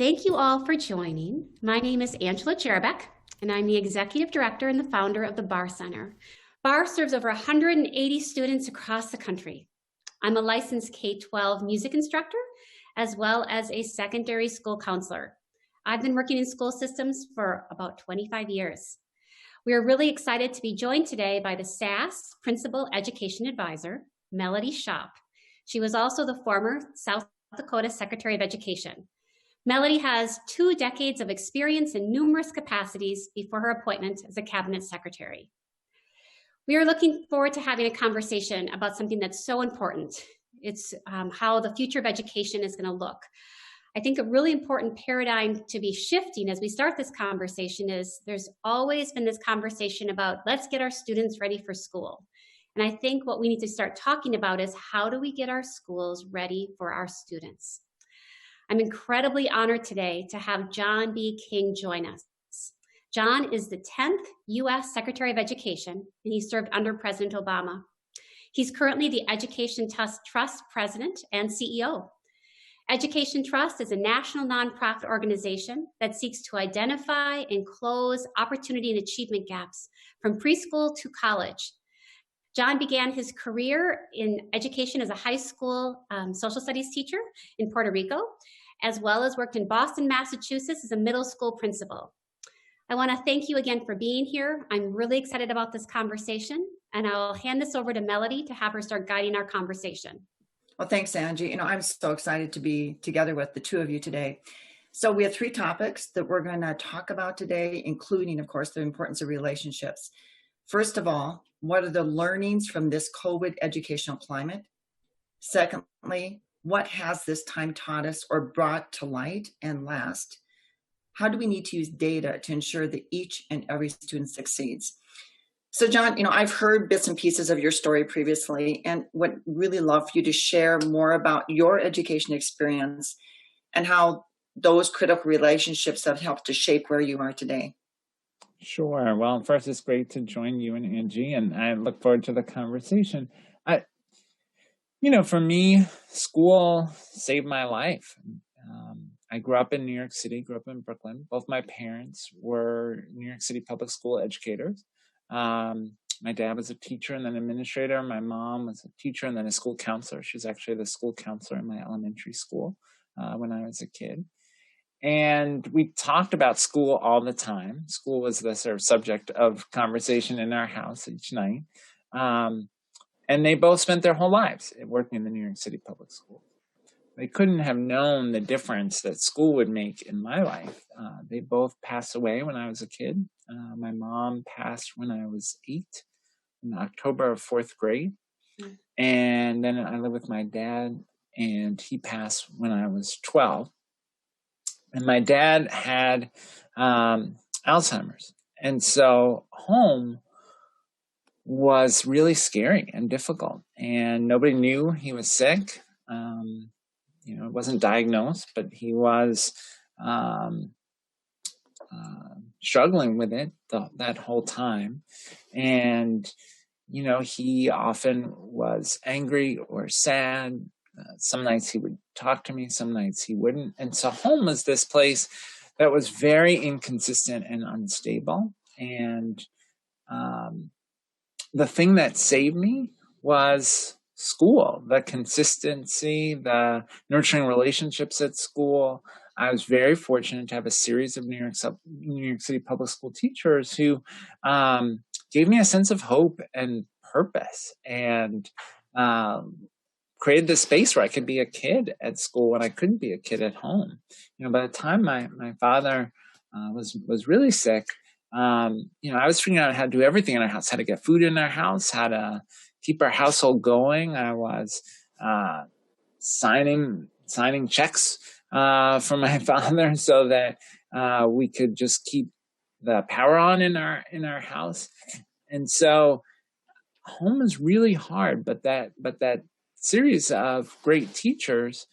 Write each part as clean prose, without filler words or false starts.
Thank you all for joining. My name is Angela Jerabek, and I'm the Executive Director and the founder of the Barr Center. Barr serves over 180 students across the country. I'm a licensed K-12 music instructor, as well as a secondary school counselor. I've been working in school systems for about 25 years. We are really excited to be joined today by the SAS Principal Education Advisor, Melody Shop. She was also the former South Dakota Secretary of Education. Melody has 2 decades of experience in numerous capacities before her appointment as a cabinet secretary. We are looking forward to having a conversation about something that's so important. It's how the future of education is going to look. I think a really important paradigm to be shifting as we start this conversation is there's always been this conversation about let's get our students ready for school. And I think what we need to start talking about is how do we get our schools ready for our students? I'm incredibly honored today to have John B. King join us. John is the 10th U.S. Secretary of Education, and he served under President Obama. He's currently the Education Trust President and CEO. Education Trust is a national nonprofit organization that seeks to identify and close opportunity and achievement gaps from preschool to college. John began his career in education as a high school social studies teacher in Puerto Rico, as well as worked in Boston, Massachusetts as a middle school principal. I want to thank you again for being here. I'm really excited about this conversation, and I'll hand this over to Melody to have her start guiding our conversation. Well, thanks, Angie. I'm so excited to be together with the two of you today. So we have 3 topics that we're going to talk about today, including, of course, the importance of relationships. First of all, what are the learnings from this COVID educational climate? Secondly, what has this time taught us or brought to light? And last, how do we need to use data to ensure that each and every student succeeds? So John, I've heard bits and pieces of your story previously and would really love for you to share more about your education experience and how those critical relationships have helped to shape where you are today. Sure. Well, first, it's great to join you and Angie, and I look forward to the conversation. For me, school saved my life. I grew up in New York City, grew up in Brooklyn. Both my parents were New York City public school educators. My dad was a teacher and then administrator. My mom was a teacher and then a school counselor. She was actually the school counselor in my elementary school when I was a kid. And we talked about school all the time. School was the sort of subject of conversation in our house each night. And they both spent their whole lives working in the New York City public school. They couldn't have known the difference that school would make in my life. They both passed away when I was a kid. My mom passed when I was 8 in October of 4th grade. And then I lived with my dad, and he passed when I was 12. And my dad had Alzheimer's. And so home was really scary and difficult. And nobody knew he was sick. It wasn't diagnosed, but he was struggling with it that whole time. And, he often was angry or sad. Some nights he would talk to me, some nights he wouldn't. And so home was this place that was very inconsistent and unstable. And the thing that saved me was school, the consistency, the nurturing relationships at school. I was very fortunate to have a series of New York City public school teachers who gave me a sense of hope and purpose and created this space where I could be a kid at school when I couldn't be a kid at home. By the time my father was really sick, I was figuring out how to do everything in our house, how to get food in our house, how to keep our household going. I was signing checks for my father so that we could just keep the power on in our house. And so home is really hard, but that series of great teachers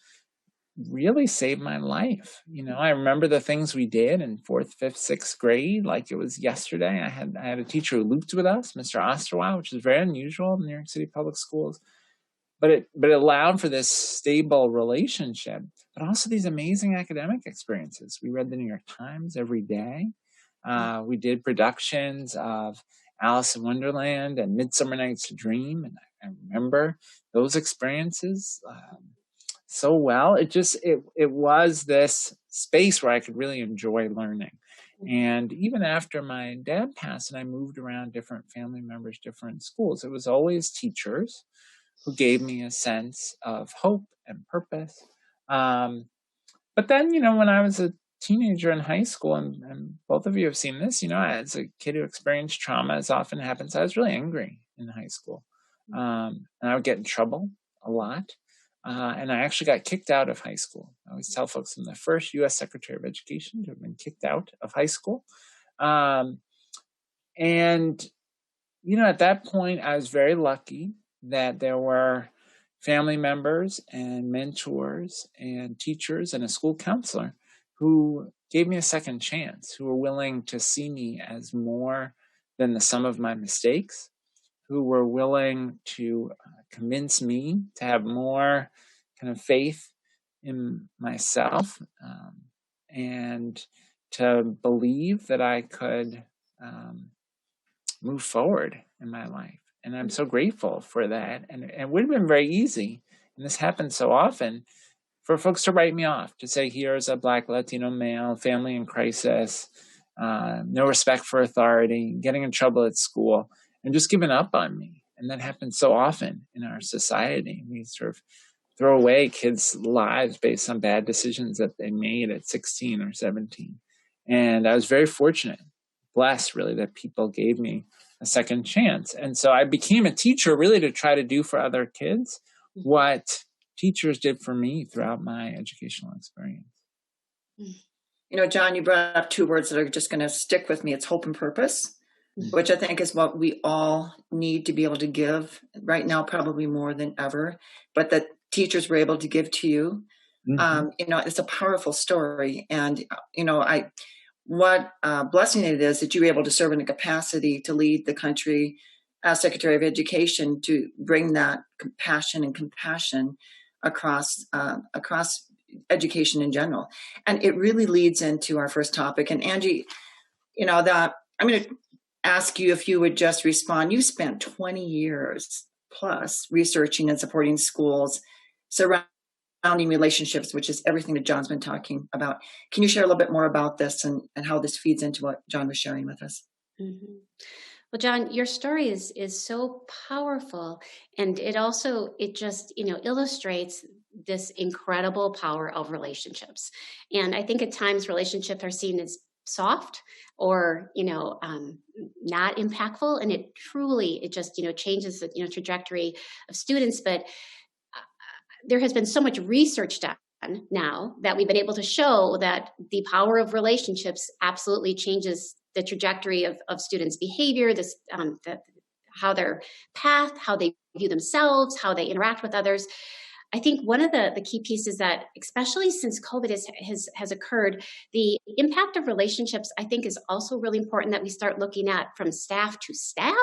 really saved my life. I remember the things we did in 4th, 5th, 6th grade like it was yesterday. I had a teacher who looped with us, Mr. Osterwile, which is very unusual in New York City public schools. But it allowed for this stable relationship. but also these amazing academic experiences. We read the New York Times every day. We did productions of Alice in Wonderland and Midsummer Night's Dream, and I remember those experiences so well. It was this space where I could really enjoy learning. And even after my dad passed and I moved around different family members, different schools, it was always teachers who gave me a sense of hope and purpose. But then, when I was a teenager in high school, and both of you have seen this, as a kid who experienced trauma, as often happens, I was really angry in high school. And I would get in trouble a lot. And I actually got kicked out of high school. I always tell folks I'm the first U.S. Secretary of Education to have been kicked out of high school. And, at that point, I was very lucky that there were family members and mentors and teachers and a school counselor who gave me a second chance, who were willing to see me as more than the sum of my mistakes, who were willing to convince me to have more kind of faith in myself and to believe that I could move forward in my life. And I'm so grateful for that. And it would have been very easy, and this happens so often, for folks to write me off, to say, here's a Black Latino male, family in crisis, no respect for authority, getting in trouble at school, and just giving up on me. And that happens so often in our society. We sort of throw away kids' lives based on bad decisions that they made at 16 or 17. And I was very fortunate, blessed really, that people gave me a second chance. And so I became a teacher really to try to do for other kids what teachers did for me throughout my educational experience. John, you brought up two words that are just going to stick with me. It's hope and purpose, which I think is what we all need to be able to give right now, probably more than ever, but that teachers were able to give to you. It's a powerful story. And, what a blessing it is that you were able to serve in a capacity to lead the country as Secretary of Education, to bring that passion and compassion across education in general. And it really leads into our first topic. And Angie, that I'm going to ask you if you would just respond. You spent 20 years plus researching and supporting schools surrounding relationships, which is everything that John's been talking about. Can you share a little bit more about this and how this feeds into what John was sharing with us? Mm-hmm. Well, John, your story is so powerful, and it just illustrates this incredible power of relationships. And I think at times relationships are seen as soft or not impactful, and it just changes the trajectory of students. But there has been so much research done now that we've been able to show that the power of relationships absolutely changes the trajectory of students' behavior, how their path, how they view themselves, how they interact with others. I think one of the key pieces that, especially since COVID has occurred, the impact of relationships, I think, is also really important that we start looking at from staff to staff,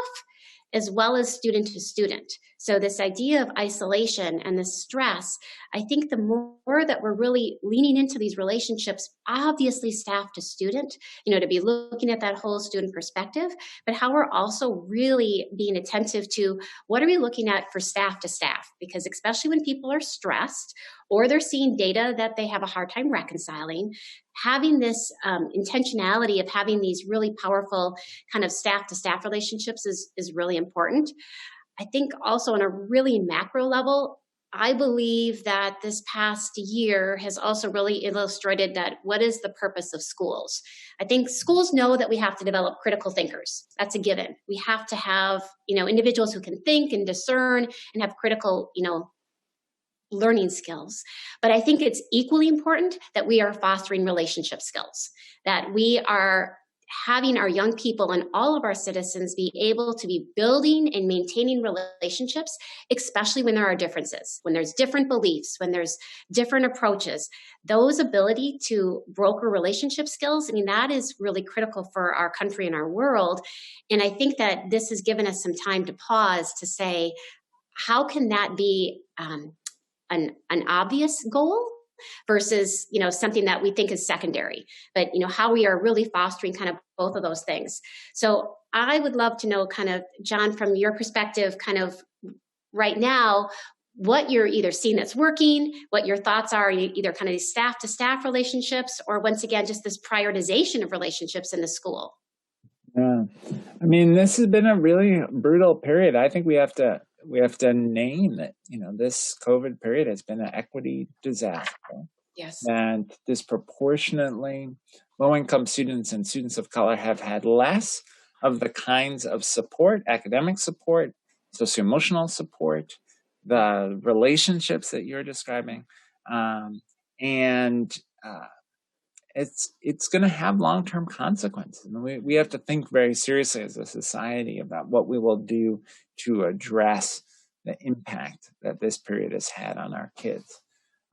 as well as student to student. So this idea of isolation and the stress, I think the more that we're really leaning into these relationships, obviously staff to student, to be looking at that whole student perspective, but how we're also really being attentive to what are we looking at for staff to staff? Because especially when people are stressed or they're seeing data that they have a hard time reconciling, having this intentionality of having these really powerful kind of staff to staff relationships is really important. I think also on a really macro level, I believe that this past year has also really illustrated that what is the purpose of schools. I think schools know that we have to develop critical thinkers. That's a given. We have to have, individuals who can think and discern and have critical, learning skills. But I think it's equally important that we are fostering relationship skills, that we are having our young people and all of our citizens be able to be building and maintaining relationships, especially when there are differences, when there's different beliefs, when there's different approaches. Those ability to broker relationship skills, that is really critical for our country and our world. And I think that this has given us some time to pause to say, how can that be an obvious goal versus, something that we think is secondary, but, how we are really fostering kind of both of those things. So I would love to know kind of, John, from your perspective, kind of right now, what you're either seeing that's working, what your thoughts are, either kind of these staff to staff relationships, or once again, just this prioritization of relationships in the school. Yeah, I mean, this has been a really brutal period. I think we have to name that, this COVID period has been an equity disaster. Yes. And disproportionately, low-income students and students of color have had less of the kinds of support, academic support, socio-emotional support, the relationships that you're describing, and it's going to have long-term consequences. And we have to think very seriously as a society about what we will do to address the impact that this period has had on our kids.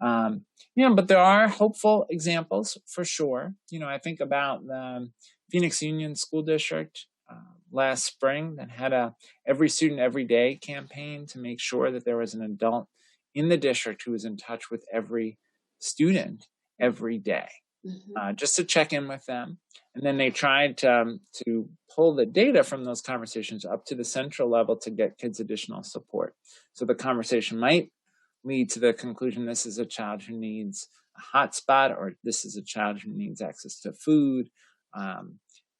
But there are hopeful examples for sure. I think about the Phoenix Union School District last spring that had a Every Student Every Day campaign to make sure that there was an adult in the district who was in touch with every student every day, just to check in with them. And then they tried to pull the data from those conversations up to the central level to get kids additional support. So the conversation might lead to the conclusion this is a child who needs a hotspot, or this is a child who needs access to food.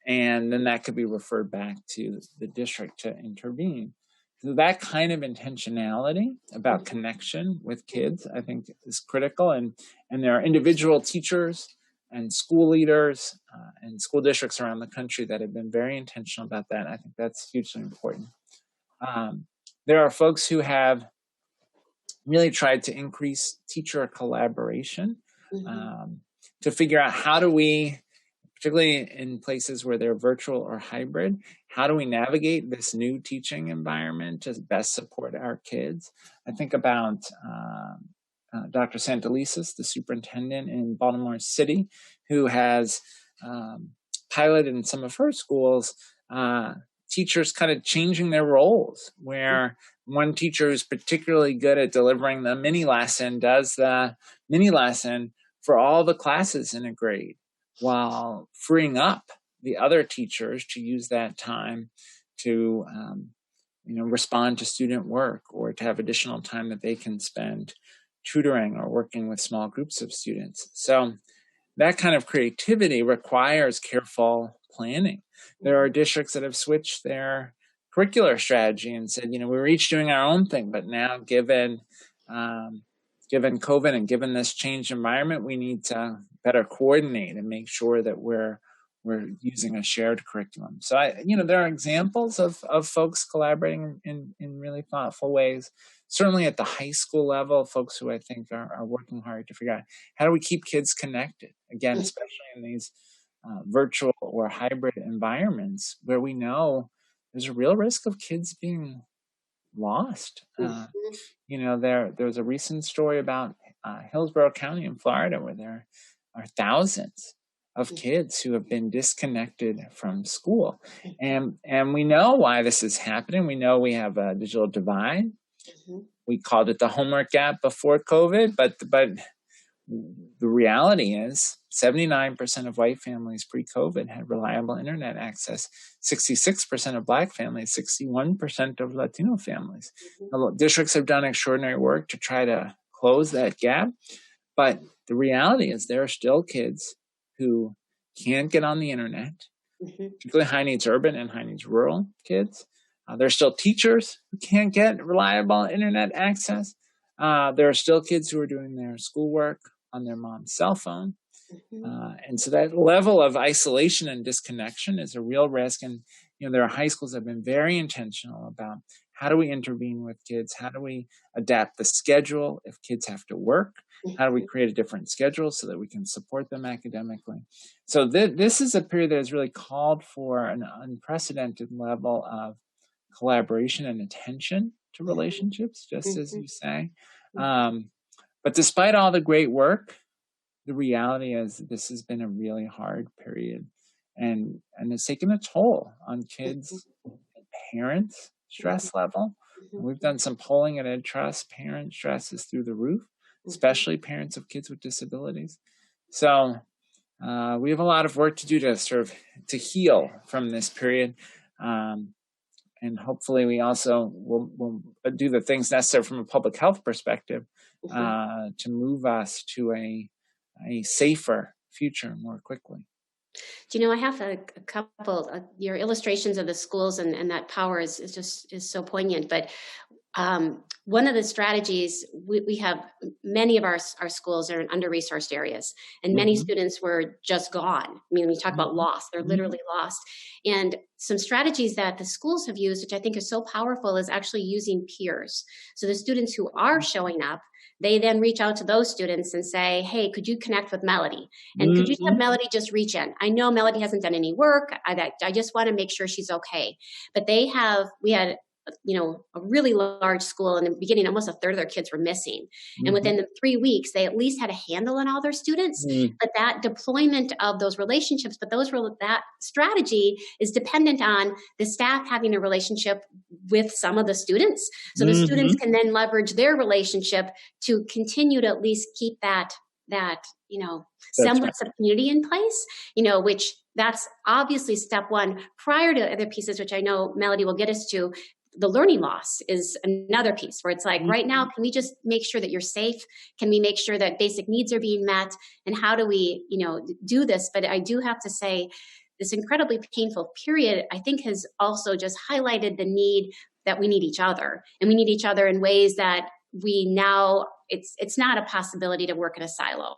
And then that could be referred back to the district to intervene. So that kind of intentionality about connection with kids, I think, is critical. And there are individual teachers and school leaders and school districts around the country that have been very intentional about that. I think that's hugely important. There are folks who have really tried to increase teacher collaboration to figure out how do we, particularly in places where they're virtual or hybrid, how do we navigate this new teaching environment to best support our kids? I think about Dr. Santelises, the superintendent in Baltimore City, who has piloted in some of her schools teachers kind of changing their roles, where one teacher who's particularly good at delivering the mini lesson does the mini lesson for all the classes in a grade, while freeing up the other teachers to use that time to respond to student work, or to have additional time that they can spend tutoring or working with small groups of students. So that kind of creativity requires careful planning. There are districts that have switched their curricular strategy and said, we were each doing our own thing, but now given COVID and given this changed environment, we need to better coordinate and make sure that we're using a shared curriculum. So there are examples of folks collaborating in really thoughtful ways. Certainly at the high school level, folks who I think are working hard to figure out how do we keep kids connected, again, especially in these virtual or hybrid environments where we know there's a real risk of kids being lost. There was a recent story about Hillsborough County in Florida, where there are thousands of kids who have been disconnected from school. And we know why this is happening. We know we have a digital divide. We called it the homework gap before COVID, but the reality is 79% of white families pre-COVID had reliable internet access, 66% of Black families, 61% of Latino families. Districts have done extraordinary work to try to close that gap, but the reality is there are still kids who can't get on the internet, particularly high needs urban and high needs rural kids. There are still teachers who can't get reliable internet access. There are still kids who are doing their schoolwork on their mom's cell phone. And so that level of isolation and disconnection is a real risk. And, there are high schools that have been very intentional about how do we intervene with kids? How do we adapt the schedule if kids have to work? How do we create a different schedule so that we can support them academically? So this is a period that has really called for an unprecedented level of collaboration and attention to relationships, just as you say. But despite all the great work, the reality is this has been a really hard period, and it's taken a toll on kids and parents' stress level. And we've done some polling at EdTrust. Parent stress is through the roof. especially parents of kids with disabilities. So we have a lot of work to do to sort of to heal from this period. And hopefully we also will do the things necessary from a public health perspective to move us to a safer future more quickly. Do you know, I have a couple, your illustrations of the schools and that power is so poignant. But one of the strategies, we have many of our schools are in under-resourced areas, and many students were just gone. I mean, when you talk about lost, they're literally lost. And some strategies that the schools have used, which I think is so powerful, is actually using peers. So the students who are showing up, they then reach out to those students and say, hey, could you connect with Melody? And could you have Melody just reach in? I know Melody hasn't done any work. I just want to make sure she's okay. But we had a really large school in the beginning, almost a third of their kids were missing. And within the 3 weeks, they at least had a handle on all their students. But that deployment of those relationships, that strategy is dependent on the staff having a relationship with some of the students. So the students can then leverage their relationship to continue to at least keep that semblance of community in place, which that's obviously step one. Prior to other pieces, which I know Melody will get us to, the learning loss is another piece where it's like, right now, can we just make sure that you're safe? Can we make sure that basic needs are being met? And how do we, do this? But I do have to say, this incredibly painful period, I think, has also just highlighted the need that we need each other. And we need each other in ways that we now, it's not a possibility to work in a silo,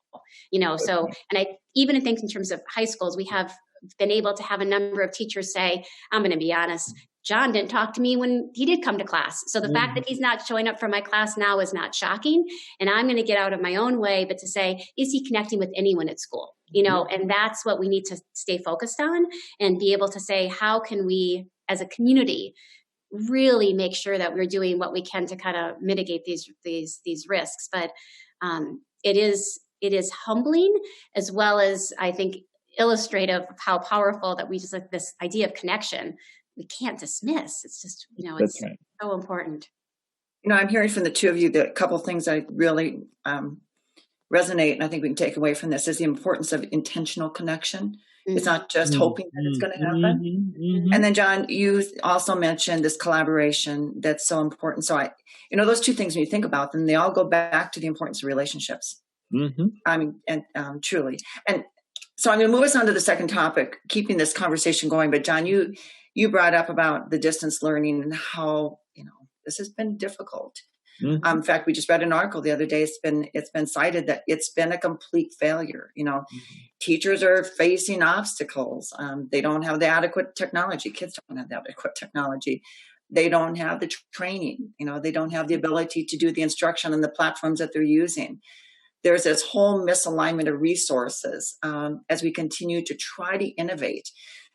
So, and I even think in terms of high schools, we have been able to have a number of teachers say, I'm going to be honest, John didn't talk to me when he did come to class. So the fact that he's not showing up for my class now is not shocking. And I'm going to get out of my own way, but to say, is he connecting with anyone at school? And that's what we need to stay focused on and be able to say, how can we as a community really make sure that we're doing what we can to kind of mitigate these risks. But it is humbling, as well as, I think, illustrative of how powerful that we just like this idea of connection. We can't dismiss. It's just, it's so important. I'm hearing from the two of you that a couple of things I really resonate, and I think we can take away from this, is the importance of intentional connection. It's not just hoping that it's going to happen. And then, John, you also mentioned this collaboration that's so important. So those two things, when you think about them, they all go back to the importance of relationships. I mean, and truly. And so I'm going to move us on to the second topic, keeping this conversation going. But John, you brought up about the distance learning and how, this has been difficult. In fact, we just read an article the other day. It's been cited that it's been a complete failure. Teachers are facing obstacles. They don't have the adequate technology. Kids don't have the adequate technology. They don't have the training. They don't have the ability to do the instruction on the platforms that they're using. There's this whole misalignment of resources as we continue to try to innovate.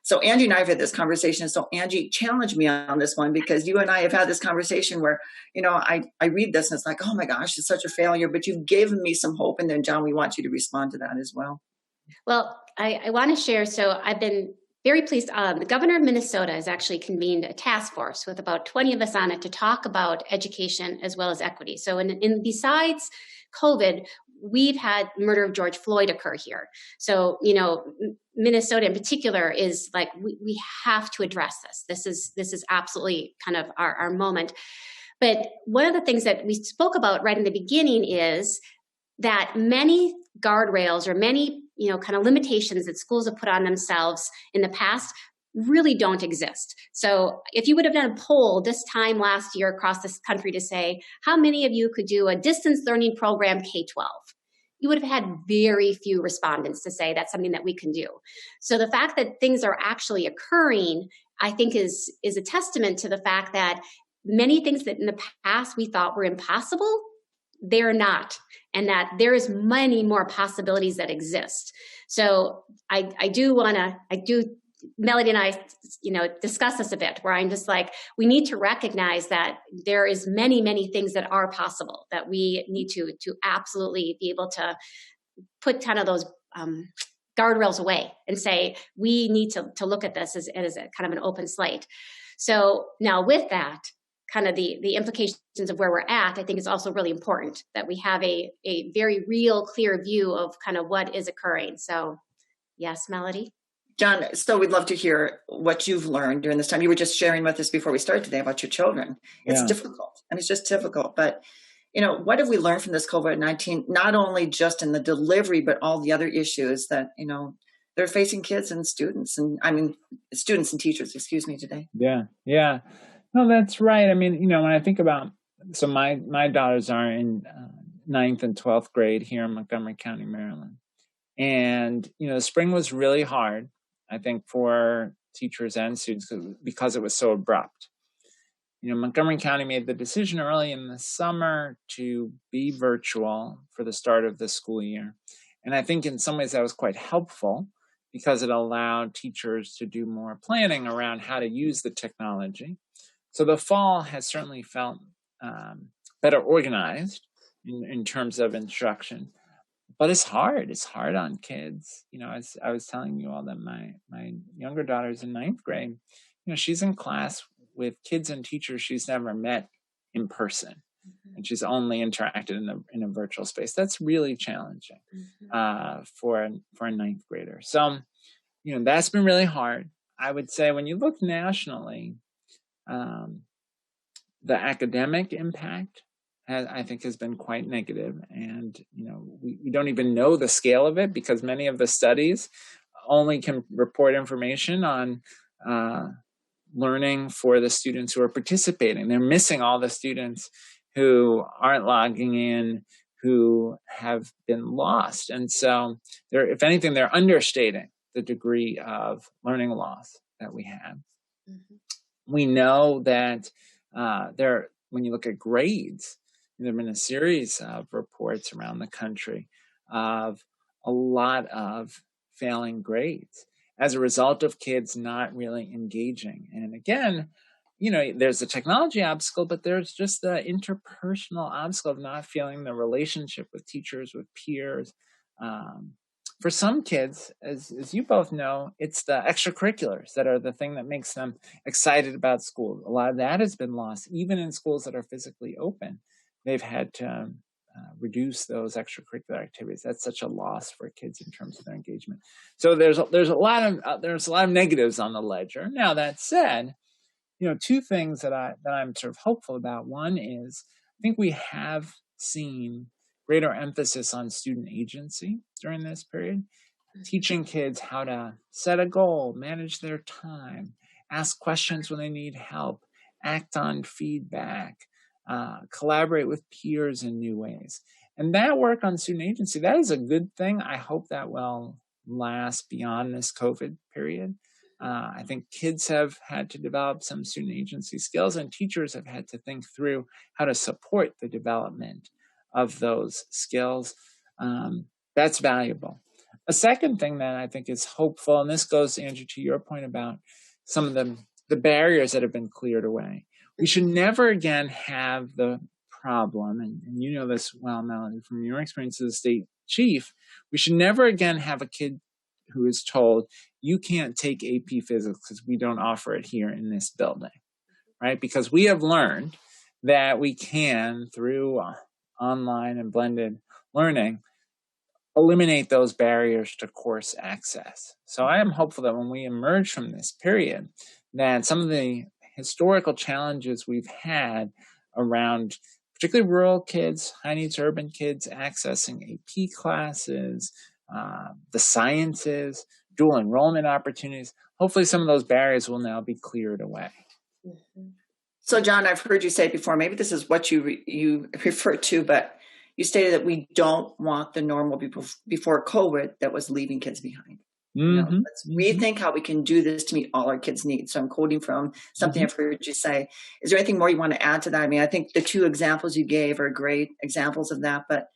So Angie and I have had this conversation. So Angie, challenge me on this one, because you and I have had this conversation where, I read this and it's like, oh my gosh, it's such a failure, but you've given me some hope. And then John, we want you to respond to that as well. Well, I want to share. So I've been very pleased. The governor of Minnesota has actually convened a task force with about 20 of us on it to talk about education as well as equity. So in besides COVID, we've had murder of George Floyd occur here. So, Minnesota in particular is like, we have to address this. This is absolutely kind of our moment. But one of the things that we spoke about right in the beginning is that many guardrails or many, kind of limitations that schools have put on themselves in the past really don't exist. So if you would have done a poll this time last year across this country to say, how many of you could do a distance learning program K-12? You would have had very few respondents to say that's something that we can do. So the fact that things are actually occurring, I think is a testament to the fact that many things that in the past we thought were impossible, they're not. And that there is many more possibilities that exist. So I do, Melody and I, discuss this a bit, where I'm just like, we need to recognize that there is many, many things that are possible, that we need to absolutely be able to put kind of those guardrails away and say, we need to look at this as a kind of an open slate. So now with that kind of the implications of where we're at, I think it's also really important that we have a very real, clear view of kind of what is occurring. So yes, Melody? John, so we'd love to hear what you've learned during this time. You were just sharing with us before we started today about your children. It's Yeah. difficult, and it's just difficult. But, what have we learned from this COVID-19, not only just in the delivery, but all the other issues that, they're facing kids and students, and students and teachers, excuse me, today. Yeah. Yeah. No, that's right. I mean, when I think about, so my daughters are in 9th and 12th grade here in Montgomery County, Maryland. And, the spring was really hard, I think, for teachers and students because it was so abrupt. Montgomery County made the decision early in the summer to be virtual for the start of the school year. And I think in some ways that was quite helpful because it allowed teachers to do more planning around how to use the technology. So the fall has certainly felt better organized in terms of instruction. But it's hard. It's hard on kids. As I was telling you all that my younger daughter's in 9th grade, she's in class with kids and teachers she's never met in person. And she's only interacted in a virtual space. That's really challenging for a 9th grader. So, that's been really hard. I would say when you look nationally, the academic impact I think has been quite negative. And, we don't even know the scale of it because many of the studies only can report information on learning for the students who are participating. They're missing all the students who aren't logging in, who have been lost. And so if anything, they're understating the degree of learning loss that we have. Mm-hmm. We know that when you look at grades, there have been a series of reports around the country of a lot of failing grades as a result of kids not really engaging. And again, there's a technology obstacle, but there's just the interpersonal obstacle of not feeling the relationship with teachers, with peers. For some kids, as you both know, it's the extracurriculars that are the thing that makes them excited about school. A lot of that has been lost, even in schools that are physically open. They've had to reduce those extracurricular activities. That's such a loss for kids in terms of their engagement. So there's a lot of negatives on the ledger. Now that said, two things that I'm sort of hopeful about. One is I think we have seen greater emphasis on student agency during this period, teaching kids how to set a goal, manage their time, ask questions when they need help, act on feedback, collaborate with peers in new ways. And that work on student agency, that is a good thing. I hope that will last beyond this COVID period. I think kids have had to develop some student agency skills, and teachers have had to think through how to support the development of those skills. That's valuable. A second thing that I think is hopeful, and this goes, Andrew, to your point about some of the barriers that have been cleared away. We should never again have the problem, and you know this well, Melanie, from your experience as a state chief, we should never again have a kid who is told, you can't take AP Physics because we don't offer it here in this building, right? Because we have learned that we can, through online and blended learning, eliminate those barriers to course access. So I am hopeful that when we emerge from this period, that some of the historical challenges we've had around particularly rural kids, high needs urban kids accessing AP classes, the sciences, dual enrollment opportunities, hopefully some of those barriers will now be cleared away. Mm-hmm. So John, I've heard you say before, maybe this is what you refer to, but you stated that we don't want the normal before COVID that was leaving kids behind. Mm-hmm. Let's rethink how we can do this to meet all our kids' needs. So I'm quoting from something I've heard you say. Is there anything more you want to add to that? I mean, I think the two examples you gave are great examples of that, but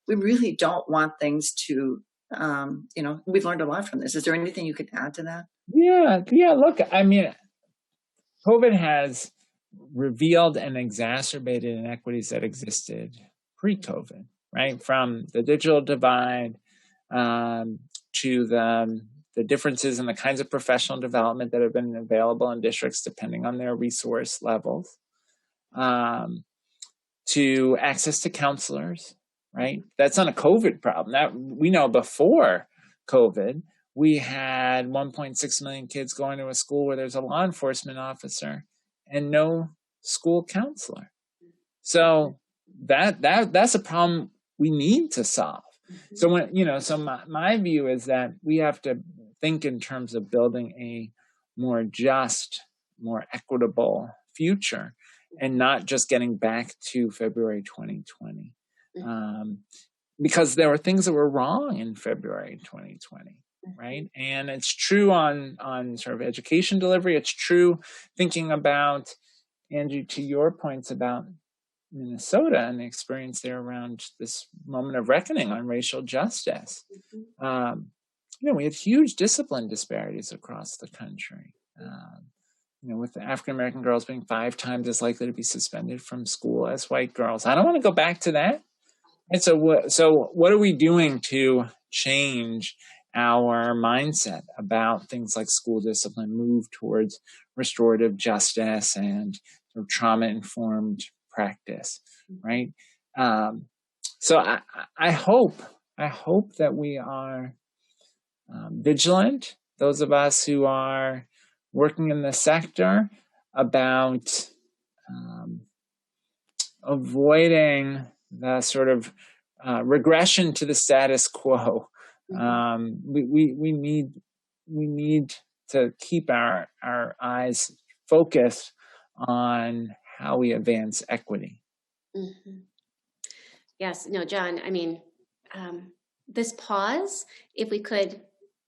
we really don't want things to, we've learned a lot from this. Is there anything you could add to that? Yeah. Look, I mean, COVID has revealed and exacerbated inequities that existed pre-COVID, right? From the digital divide to the differences in the kinds of professional development that have been available in districts depending on their resource levels. to access to counselors, right? That's not a COVID problem. That we know before COVID, we had 1.6 million kids going to a school where there's a law enforcement officer and no school counselor. So that's a problem we need to solve. So my view is that we have to think in terms of building a more just, more equitable future, and not just getting back to February 2020, because there were things that were wrong in February 2020, right? And it's true on sort of education delivery. It's true thinking about, Angie, to your points about Minnesota and the experience there around this moment of reckoning on racial justice. We had huge discipline disparities across the country. With the African American girls being 5 times as likely to be suspended from school as white girls. I don't want to go back to that. And so what are we doing to change our mindset about things like school discipline, move towards restorative justice and sort of trauma-informed practice, right? So I hope that we are vigilant, those of us who are working in the sector, about avoiding the sort of regression to the status quo. We need to keep our eyes focused on how we advance equity. Yes, no, John, I mean, this pause, if we could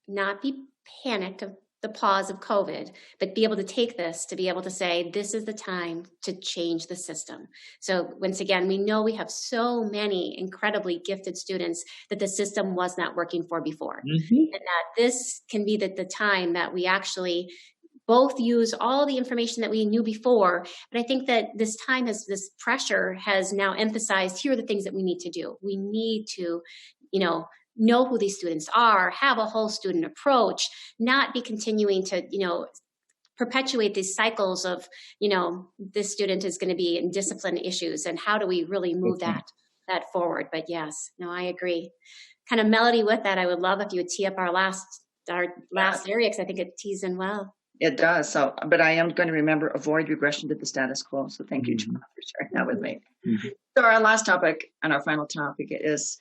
not be panicked of the pause of COVID, but be able to take this to be able to say, this is the time to change the system. So once again, we know we have so many incredibly gifted students that the system was not working for before. And that this can be the time that we actually both use all the information that we knew before. But I think that this pressure has now emphasized, here are the things that we need to do. We need to, know who these students are, have a whole student approach, not be continuing to, perpetuate these cycles of, this student is going to be in discipline issues, and how do we really move that forward? But yes, no, I agree. Kind of melody with that, I would love if you would tee up our last area, because I think it tees in well. It does. So, but I am going to remember, avoid regression to the status quo. So thank you, John, for sharing that with me. So our last topic and our final topic is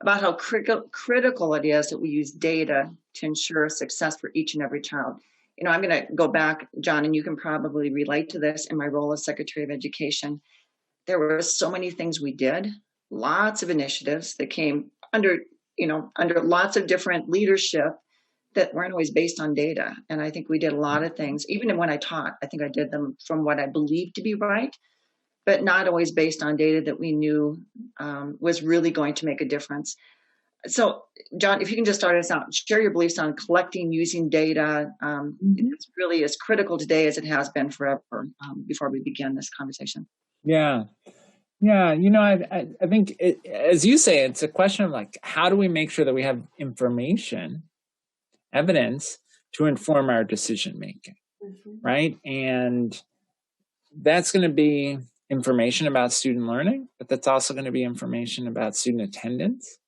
about how critical it is that we use data to ensure success for each and every child. I'm going to go back, John, and you can probably relate to this in my role as Secretary of Education. There were so many things we did, lots of initiatives that came under lots of different leadership that weren't always based on data. And I think we did a lot of things, even when I taught, I think I did them from what I believed to be right, but not always based on data that we knew was really going to make a difference. So, John, if you can just start us out, share your beliefs on collecting, using data. It's really as critical today as it has been forever, before we begin this conversation. Yeah. I think, as you say, it's a question of like, how do we make sure that we have information, evidence to inform our decision making, right? And that's going to be information about student learning, but that's also going to be information about student attendance.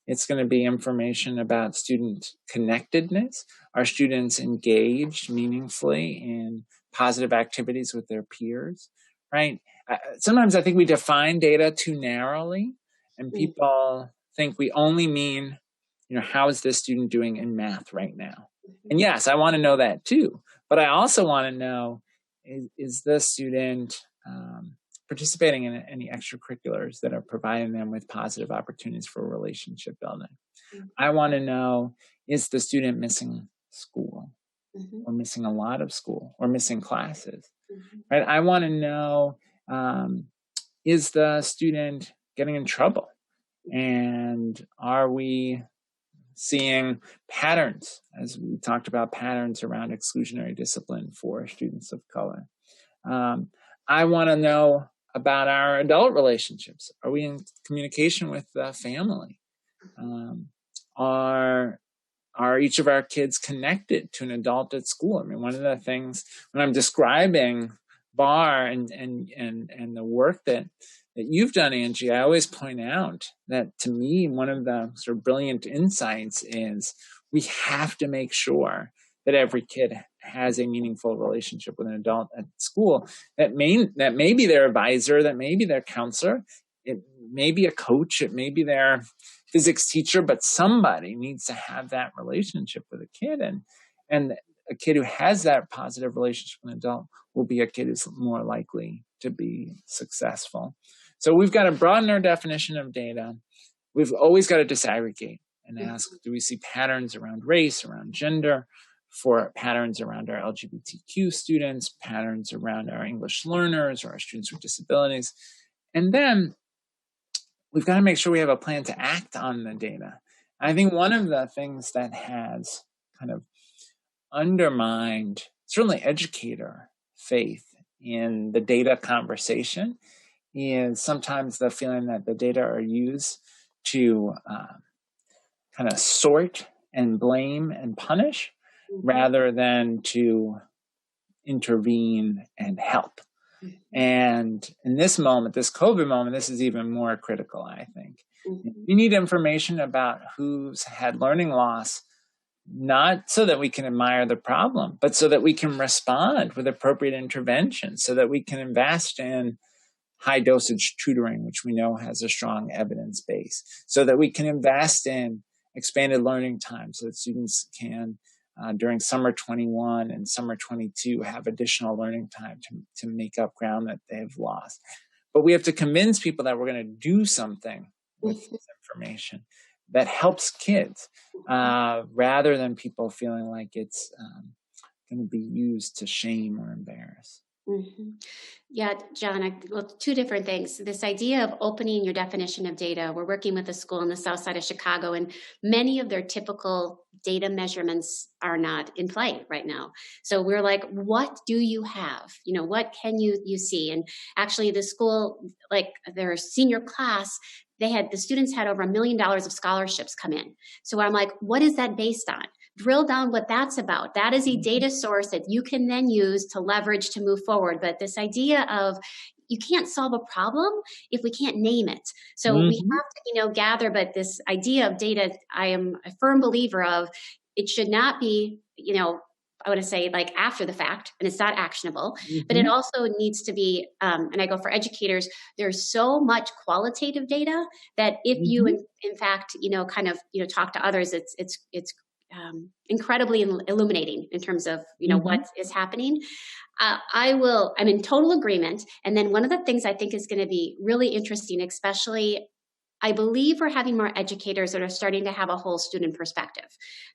It's going to be information about student connectedness. Are students engaged meaningfully in positive activities with their peers, right? Sometimes I think we define data too narrowly, and people think we only mean, how is this student doing in math right now? And yes, I want to know that too. But I also want to know, is this student participating in any extracurriculars that are providing them with positive opportunities for relationship building? I want to know, is the student missing school or missing a lot of school or missing classes, right? I want to know, is the student getting in trouble? And are we seeing patterns, as we talked about, patterns around exclusionary discipline for students of color? I want to know about our adult relationships. Are we in communication with the family? Are each of our kids connected to an adult at school? I mean, one of the things when I'm describing Bar and the work that you've done, Angie, I always point out that to me, one of the sort of brilliant insights is we have to make sure that every kid has a meaningful relationship with an adult at school that may be their advisor, that may be their counselor, it may be a coach, it may be their physics teacher, but somebody needs to have that relationship with a kid. And a kid who has that positive relationship with an adult will be a kid who's more likely to be successful. So we've got to broaden our definition of data. We've always got to disaggregate and ask, do we see patterns around race, around gender, for patterns around our LGBTQ students, patterns around our English learners or our students with disabilities? And then we've got to make sure we have a plan to act on the data. I think one of the things that has kind of undermined, certainly educator faith in the data conversation, is sometimes the feeling that the data are used to kind of sort and blame and punish rather than to intervene and help. And in this moment, this COVID moment, this is even more critical, I think. You need information about who's had learning loss, not so that we can admire the problem, but so that we can respond with appropriate intervention, so that we can invest in high dosage tutoring, which we know has a strong evidence base, so that we can invest in expanded learning time so that students can, during summer 21 and summer 22, have additional learning time to make up ground that they've lost. But we have to convince people that we're going to do something with this information that helps kids, rather than people feeling like it's going to be used to shame or embarrass. Mm-hmm. Yeah, John, two different things. This idea of opening your definition of data. We're working with a school in the south side of Chicago, and many of their typical data measurements are not in play right now. So we're like, what do you have? What can you see? And actually the school, like their senior class, the students had over $1 million of scholarships come in. So I'm like, what is that based on? Drill down what that's about. That is a data source that you can then use to leverage to move forward. But this idea of you can't solve a problem if we can't name it. So we have to, gather, but this idea of data, I am a firm believer of, it should not be, I want to say like after the fact, and it's not actionable, but it also needs to be, and I go for educators, there's so much qualitative data that if you, in fact, talk to others, it's incredibly illuminating in terms of, what is happening. I'm in total agreement. And then one of the things I think is going to be really interesting, especially I believe we're having more educators that are starting to have a whole student perspective.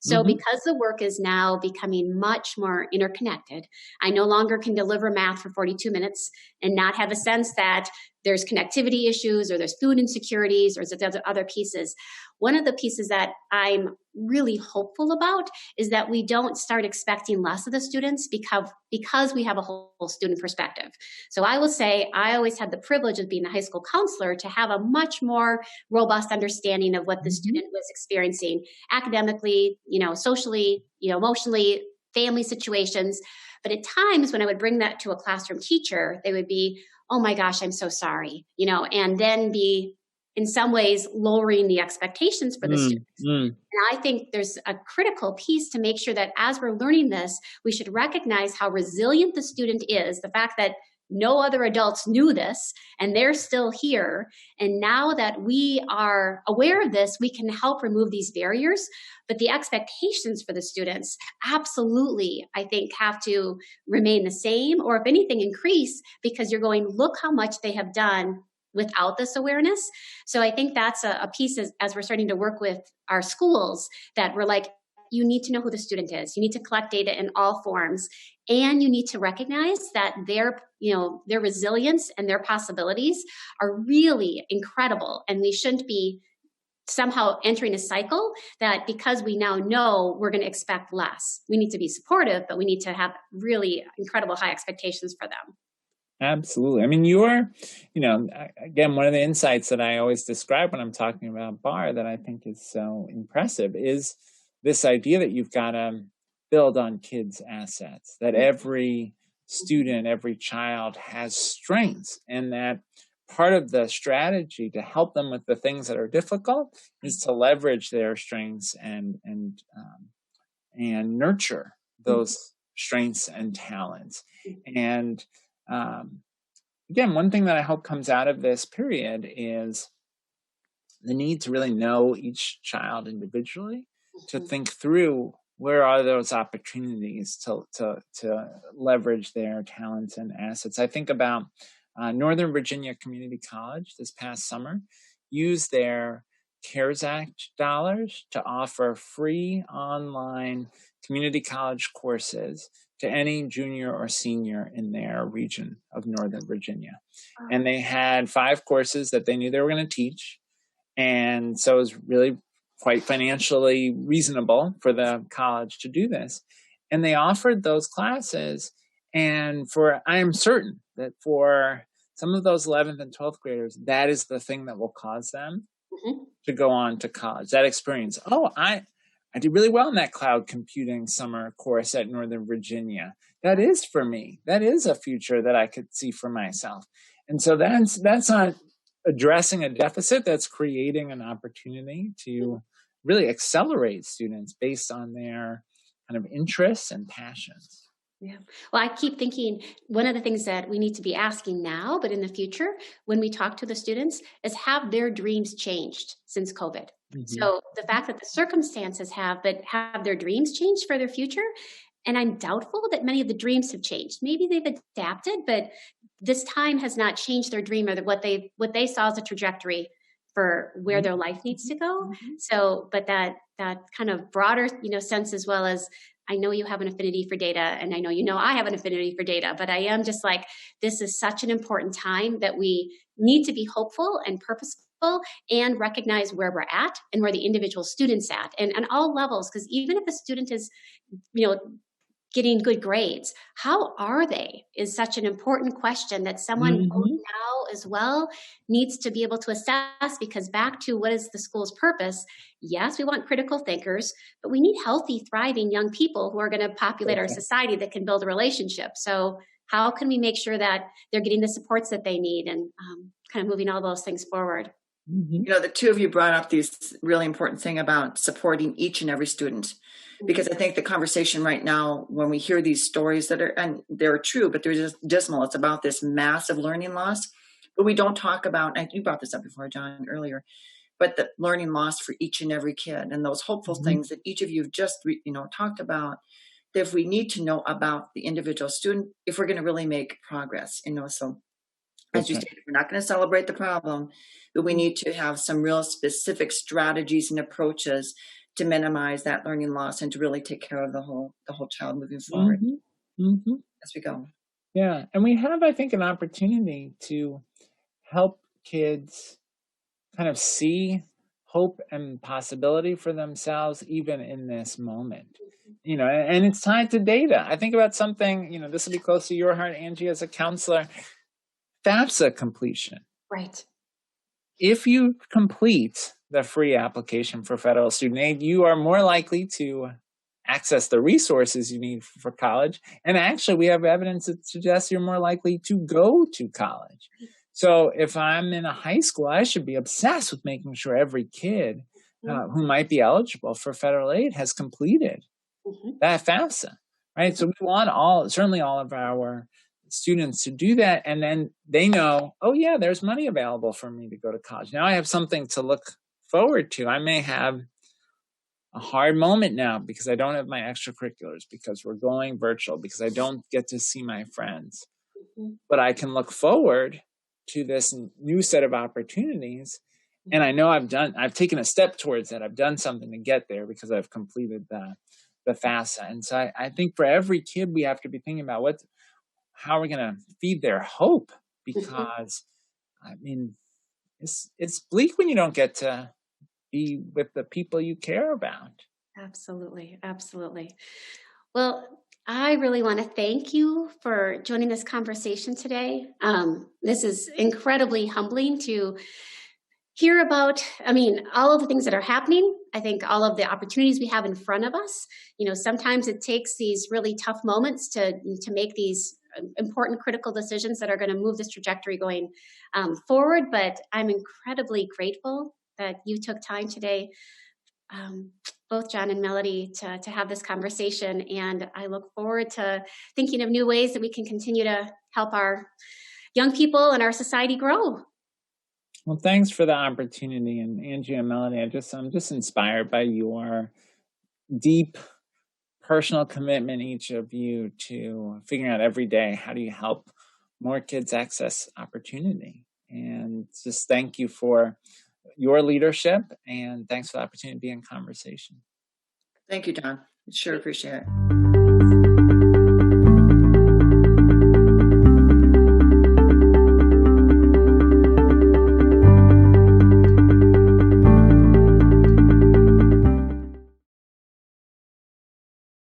So because the work is now becoming much more interconnected, I no longer can deliver math for 42 minutes and not have a sense that there's connectivity issues or there's food insecurities or there's other pieces. One of the pieces that I'm really hopeful about is that we don't start expecting less of the students because we have a whole student perspective. So I will say I always had the privilege of being a high school counselor to have a much more robust understanding of what the student was experiencing academically, socially, emotionally, family situations. But at times when I would bring that to a classroom teacher, they would be, oh my gosh, I'm so sorry, and then be in some ways lowering the expectations for the students. And I think there's a critical piece to make sure that as we're learning this, we should recognize how resilient the student is, the fact that no other adults knew this and they're still here. And now that we are aware of this, we can help remove these barriers. But the expectations for the students absolutely, I think, have to remain the same, or if anything, increase, because you're going, look how much they have done without this awareness. So I think that's a piece as we're starting to work with our schools, that we're like, you need to know who the student is. You need to collect data in all forms, and you need to recognize that their resilience and their possibilities are really incredible. And we shouldn't be somehow entering a cycle that because we now know we're going to expect less. We need to be supportive, but we need to have really incredible high expectations for them. Absolutely. I mean, you're, again, one of the insights that I always describe when I'm talking about BAR that I think is so impressive is this idea that you've got to build on kids' assets, that every student, every child has strengths, and that part of the strategy to help them with the things that are difficult is to leverage their strengths and nurture those strengths and talents. And again, one thing that I hope comes out of this period is the need to really know each child individually, to think through where are those opportunities to leverage their talents and assets. I think about Northern Virginia Community College this past summer used their CARES Act dollars to offer free online community college courses to any junior or senior in their region of Northern Virginia. And they had 5 courses that they knew they were going to teach. And so it was really quite financially reasonable for the college to do this. And they offered those classes. And I am certain that for some of those 11th and 12th graders, that is the thing that will cause them to go on to college. That experience. Oh, I did really well in that cloud computing summer course at Northern Virginia. That is for me. That is a future that I could see for myself. And so that's not addressing a deficit, that's creating an opportunity to really accelerate students based on their kind of interests and passions. Yeah. Well, I keep thinking one of the things that we need to be asking now, but in the future, when we talk to the students, is have their dreams changed since COVID? So the fact that the circumstances have their dreams changed for their future, and I'm doubtful that many of the dreams have changed. Maybe they've adapted, but this time has not changed their dream or what they saw as a trajectory for where their life needs to go. So, but that kind of broader, sense, as well as, I know you have an affinity for data, and I know I have an affinity for data, but I am just like, this is such an important time that we need to be hopeful and purposeful and recognize where we're at and where the individual student's at, and on all levels, because even if a student is, getting good grades, how are they is such an important question that someone now as well needs to be able to assess, because back to what is the school's purpose? Yes, we want critical thinkers, but we need healthy, thriving young people who are going to populate our society that can build a relationship. So how can we make sure that they're getting the supports that they need, and kind of moving all those things forward? The two of you brought up these really important thing about supporting each and every student, because I think the conversation right now, when we hear these stories and they're true, but they're just dismal, it's about this massive learning loss, but we don't talk about, and you brought this up before, John, earlier, but the learning loss for each and every kid, and those hopeful things that each of you have just, talked about, that if we need to know about the individual student, if we're going to really make progress, so as you stated, we're not going to celebrate the problem, but we need to have some real specific strategies and approaches to minimize that learning loss and to really take care of the whole child moving forward as we go. Yeah, and we have, I think, an opportunity to help kids kind of see hope and possibility for themselves even in this moment. And it's tied to data. I think about something, this will be close to your heart, Angie, as a counselor. FAFSA completion. Right. If you complete the free application for federal student aid, you are more likely to access the resources you need for college. And actually, we have evidence that suggests you're more likely to go to college. So if I'm in a high school, I should be obsessed with making sure every kid who might be eligible for federal aid has completed that FAFSA, right? So we want certainly all of our students to do that, and then they know, oh yeah, there's money available for me to go to college. Now I have something to look forward to. I may have a hard moment now because I don't have my extracurriculars, because we're going virtual, because I don't get to see my friends, but I can look forward to this new set of opportunities, and I know I've taken a step towards that. I've done something to get there because I've completed the FAFSA. And so I think for every kid, we have to be thinking about how we're going to feed their hope, because it's bleak when you don't get to be with the people you care about. Absolutely. Well, I really want to thank you for joining this conversation today. This is incredibly humbling to hear about, all of the things that are happening. I think all of the opportunities we have in front of us. Sometimes it takes these really tough moments to make these important critical decisions that are going to move this trajectory going forward. But I'm incredibly grateful that you took time today, both John and Melody, to have this conversation. And I look forward to thinking of new ways that we can continue to help our young people and our society grow. Well, thanks for the opportunity. And Angie and Melody, I'm just inspired by your deep personal commitment, each of you, to figuring out every day, how do you help more kids access opportunity? And just thank you for your leadership, and thanks for the opportunity to be in conversation. Thank you, John. Sure appreciate it.